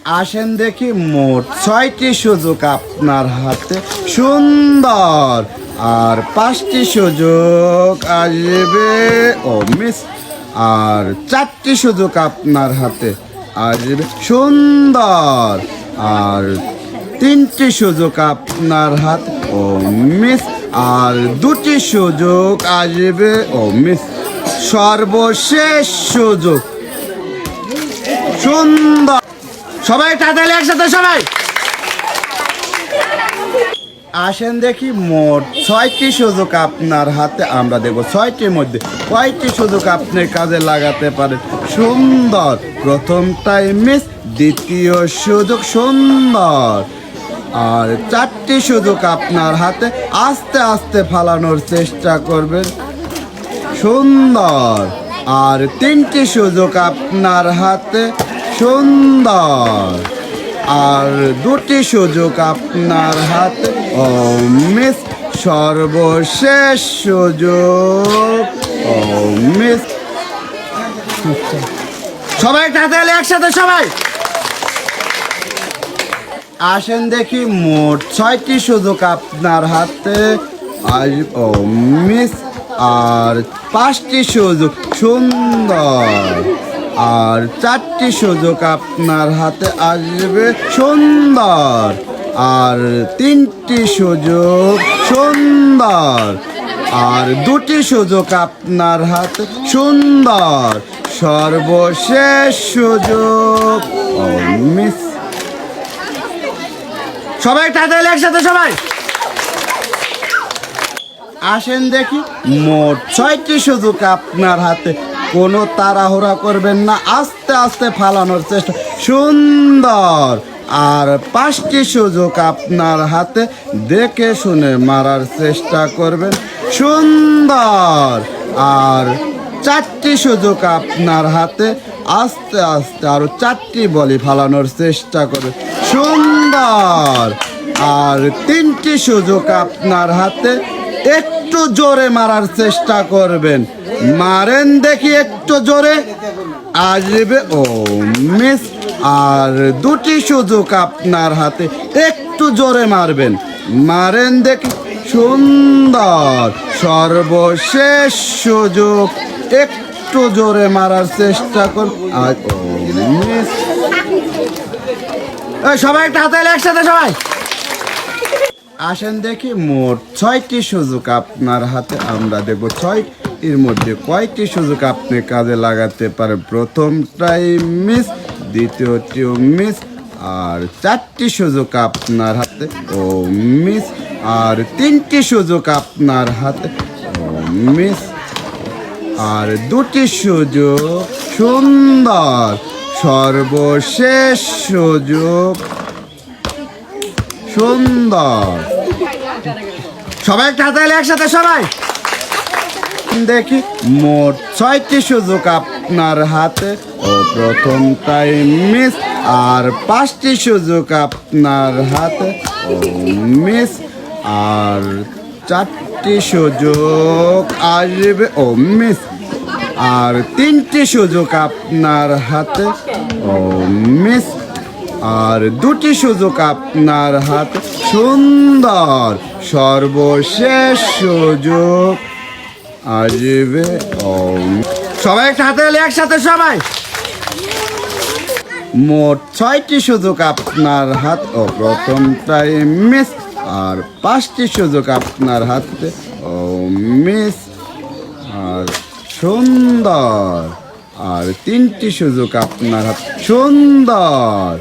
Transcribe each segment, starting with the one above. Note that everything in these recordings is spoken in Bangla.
আসেন দেখি মোট 6টি সুযোগ আপনার হাতে সুন্দর, আর 5টি সুযোগ আসবে ও মিস, আর 4টি সুযোগ আপনার হাতে আসবে সুন্দর, আর 3টি সুযোগ আপনার হাতে ও মিস, আর 2টি সুযোগ আসবে ও মিস, সর্বশেষ সুযোগ সুন্দর। সবাই তাহলে একসাথে সবাই আসেন দেখি মোট 6টি সুযোগ আপনার হাতে। আমরা দেখব 6টির মধ্যে কয়টি সুযোগ আপনি কাজে লাগাতে পারেন সুন্দর। প্রথমটাই মিস, দ্বিতীয় সুযোগ সুন্দর, আর 4টি সুযোগ আপনার হাতে আস্তে আস্তে ফালানোর চেষ্টা করবেন সুন্দর, আর 3টি সুযোগ আপনার হাতে সুন্দর, আর 2টি সুযোগ আপনার হাতে ও মিস, সর্বশেষ সুযোগ ও মিস। সবাই তাহলে একসাথে সবাই আসেন দেখি মোট 6টি সুযোগ আপনার হাতে আজ ও মিস, আর 5টি সুযোগ সুন্দর, আর 4টি সুযোগ আপনার হাতে আসবে সুন্দর, আর 3টি সুযোগ সুন্দর, আর 2টি সুযোগ আপনার হাতে সুন্দর, সর্বশেষ সুযোগ ও মিস। সবাই তাহলে একসাথে সবাই আসেন দেখি মোট 6টি সুযোগ আপনার হাতে। কোনো তাড়াহুড়া করবেন না, আস্তে আস্তে ফালানোর চেষ্টা সুন্দর, আর 5টি সুযোগ আপনার হাতে দেখে শুনে মারার চেষ্টা করবেন সুন্দর, আর 4টি সুযোগ আপনার হাতে আস্তে আস্তে আরো 4টি বলি ফালানোর চেষ্টা করবেন সুন্দর, আর 3টি সুযোগ আপনার হাতে একটু জোরে মারার চেষ্টা করবেন। মারেন দেখি একটু জোরে আসবে ও মিস, আর 2টি সুযোগ আপনার হাতে একটু জোরে মারবেন। মারেন দেখি সুন্দর, সর্বশেষ সুযোগ একটু জোরে মারার চেষ্টা কর আর ও মিস। সবাই একটা হাতে একসাথে সবাই আসেন দেখি মোট 6টি সুযোগ আপনার হাতে। আমরা দেখব 6টির মধ্যে কয়টি সুযোগ আপনি কাজে লাগাতে পারেন। প্রথমটাই মিস, দ্বিতীয়টিও মিস, আর 4টি সুযোগ আপনার হাতে ও মিস, আর 3টি সুযোগ আপনার হাতে ও মিস, আর 2টি সুযোগ সুন্দর, সর্বশেষ সুযোগ সুন্দর। সবাই একটা হাতে একসাথে সবাই দেখি মোট 6টি সুযোগ আপনার হাতে ও প্রথমটাই মিস, আর 5টি সুযোগ আপনার হাতে ও মিস, আর 4টি সুযোগ আসবে ও মিস, আর 3টি সুযোগ আপনার হাতে ও মিস, আর 2টি সুযোগ আপনার হাতে সুন্দর, সর্বশেষ সুযোগ আসবে ও। সবাই একটা হাতে একসাথে সবাই মোট 6টি সুযোগ আপনার হাত ও প্রথমটাই মিস, আর 5টি সুযোগ আপনার হাতে ও মিস, আর সুন্দর, আর 3টি সুযোগ আপনার হাত সুন্দর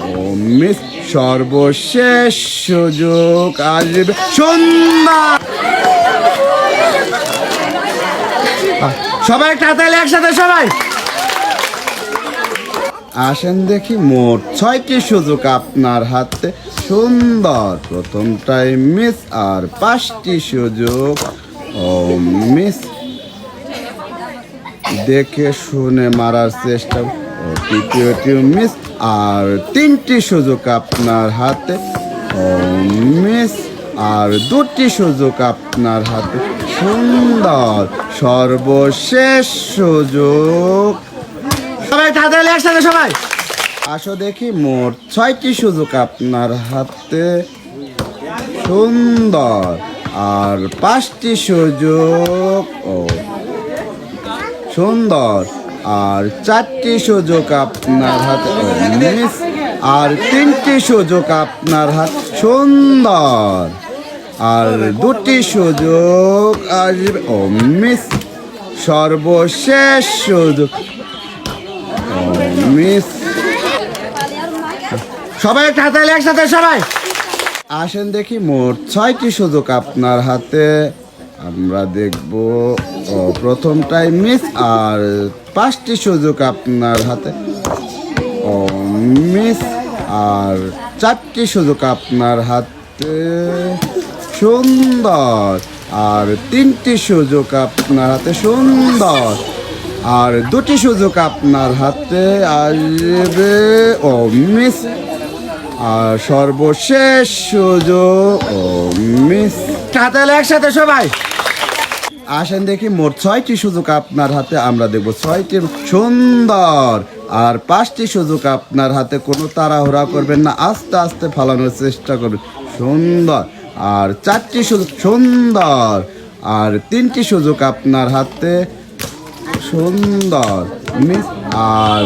ও মিস, সর্বশেষ সুযোগ আসবে সুন্দর। সবাই একটা হাতে একসাথে সবাই আসেন দেখি মোট 6টি সুযোগ আপনার হাতে সুন্দর। প্রথমটাই মিস, আর 5টি সুযোগ ও মিস, দেখে শুনে মারার চেষ্টা ও তৃতীয়টি মিস, আর 3টি সুযোগ আপনার হাতে ও মিস, আর 2টি সুযোগ আপনার হাতে সুন্দর, সর্বশেষ সুযোগ সবাই তাহলে একসাথে সবাই আসো দেখি মোট 6টি সুযোগ আপনার হাতে সুন্দর আর 5টি সুযোগ সুন্দর আর 4টি সুযোগ আপনার হাতে মিস আর 3টি সুযোগ আপনার হাত সুন্দর আর 2টি সুযোগ আসবে মিস সর্বশেষ সুযোগ মিস সবাই তাহলে একসাথে সবাই আসেন দেখি মোট 6টি সুযোগ আপনার হাতে আমরা দেখব প্রথমটাই মিস আর 5টি সুযোগ আপনার হাতে মিস আর 4টি সুযোগ আপনার হাতে সুন্দর আর 3টি সুযোগ আপনার হাতে সুন্দর আর 2টি সুযোগ আপনার হাতে আসবে মিস আর সর্বশেষ সুযোগ মিস তাহলে একসাথে সবাই আসেন দেখি মোট 6টি সুযোগ আপনার হাতে আমরা দেখব 6টি সুন্দর আর 5টি সুযোগ আপনার হাতে কোনো তাড়াহুড়া করবেন না আস্তে আস্তে ফালানোর চেষ্টা করবেন সুন্দর আর 4টি সুযোগ সুন্দর আর 3টি সুযোগ আপনার হাতে সুন্দর মিস আর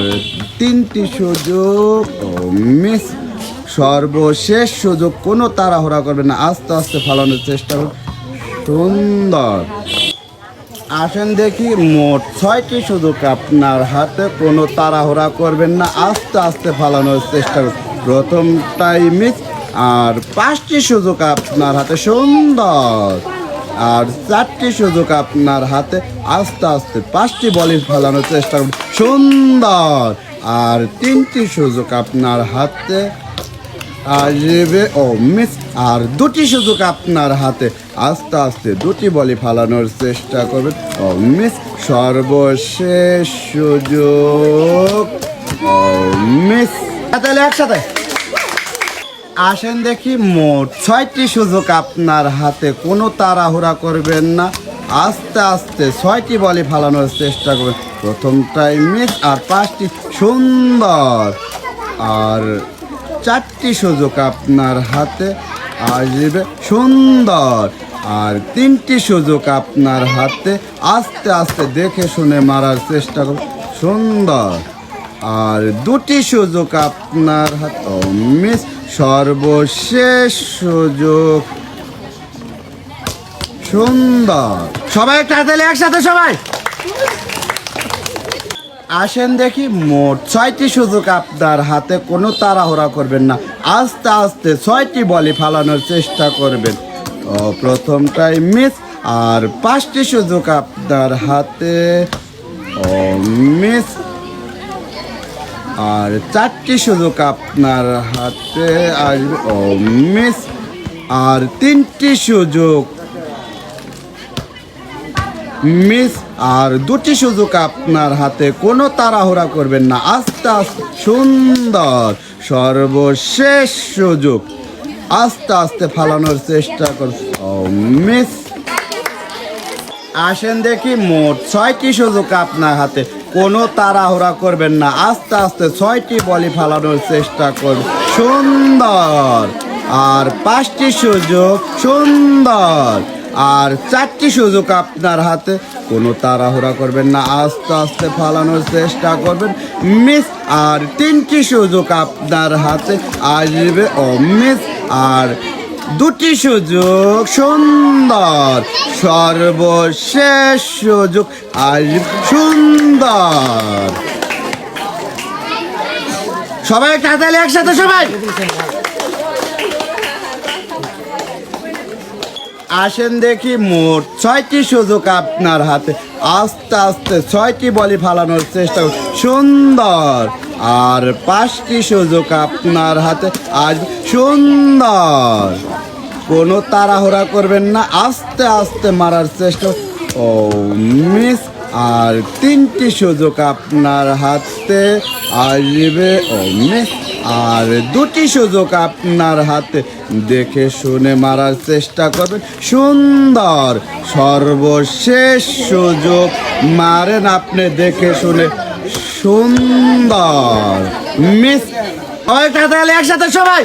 3টি সুযোগ মিস সর্বশেষ সুযোগ কোনো তাড়াহুড়া করবেন না আস্তে আস্তে ফালানোর চেষ্টা করবেন সুন্দর আসেন দেখি মোট 6টি সুযোগ আপনার হাতে কোনো তাড়াহুড়া করবেন না আস্তে আস্তে ফালানোর চেষ্টা করবেন প্রথমটাই মিস আর 5টি সুযোগ আপনার হাতে সুন্দর আর 4টি সুযোগ আপনার হাতে আস্তে আস্তে 5টি বলি ফালানোর চেষ্টা করবেন সুন্দর আর 3টি সুযোগ আপনার হাতে আসবে মিস আর 2টি সুযোগ আপনার হাতে আস্তে আস্তে 2টি বলি ফালানোর চেষ্টা করবেন মিস সর্বশেষ সুযোগ মিস তাহলে একসাথে আসেন দেখি মোট 6টি সুযোগ আপনার হাতে কোনো তাড়াহুড়া করবেন না আস্তে আস্তে 6টি বলি ফালানোর চেষ্টা করবেন প্রথমটাই মিস আর 5টি সুন্দর আর 4টি সুযোগ আপনার হাতে আসবে সুন্দর আর 3টি সুযোগ আপনার হাতে আস্তে আস্তে দেখে শুনে মারার চেষ্টা করুন সুন্দর আর 2টি সুযোগ আপনার হাতে মিস সর্বশেষ সুযোগ সুন্দর সবাই তাহলে একসাথে সবাই আসেন দেখি মোট 6টি সুযোগ আপনার হাতে কোনো তাড়াহুড়া করবেন না আস্তে আস্তে 6টি বলি ফালানোর চেষ্টা করবেন প্রথমটাই মিস আর 5টি সুযোগ আপনার হাতে মিস আর 4টি সুযোগ আপনার হাতে আসবে মিস আর 3টি সুযোগ মিস আর 2টি সুযোগ আপনার হাতে কোনো তাড়াহুড়া করবেন না আস্তে আস্তে সুন্দর সর্বশেষ সুযোগ আস্তে আস্তে ফালানোর চেষ্টা করুন মিস আসেন দেখি মোট 6টি সুযোগ আপনার হাতে কোনো তাড়াহুড়া করবেন না আস্তে আস্তে 6টি বলি ফালানোর চেষ্টা করুন সুন্দর আর 5টি সুযোগ সুন্দর আর 4টি সুযোগ আপনার হাতে কোনো তাড়াহুড়া করবেন না আস্তে আস্তে ফালানোর চেষ্টা করবেন মিস আর 3টি সুযোগ আপনার হাতে আসবে মিস আর 2টি সুযোগ সুন্দর সর্বশেষ সুযোগ আসবে সুন্দর সবাই তাহলে একসাথে সবাই আসেন দেখি মোট 6টি সুযোগ আপনার হাতে আস্তে আস্তে 6টি বলি ফালানোর চেষ্টা করুন সুন্দর আর 5টি সুযোগ আপনার হাতে আজ সুন্দর কোনো তাড়াহুড়া করবেন না আস্তে আস্তে মারার চেষ্টা মিস আর 3টি সুযোগ আপনার হাতে আসবে মিস আর 2টি সুযোগ আপনার হাতে দেখে শুনে মারার চেষ্টা করবেন সুন্দর সর্বশেষ সুযোগ মারেন আপনি দেখে শুনে সুন্দর মিস। সবাই তাড়াতাড়ি একসাথে সবাই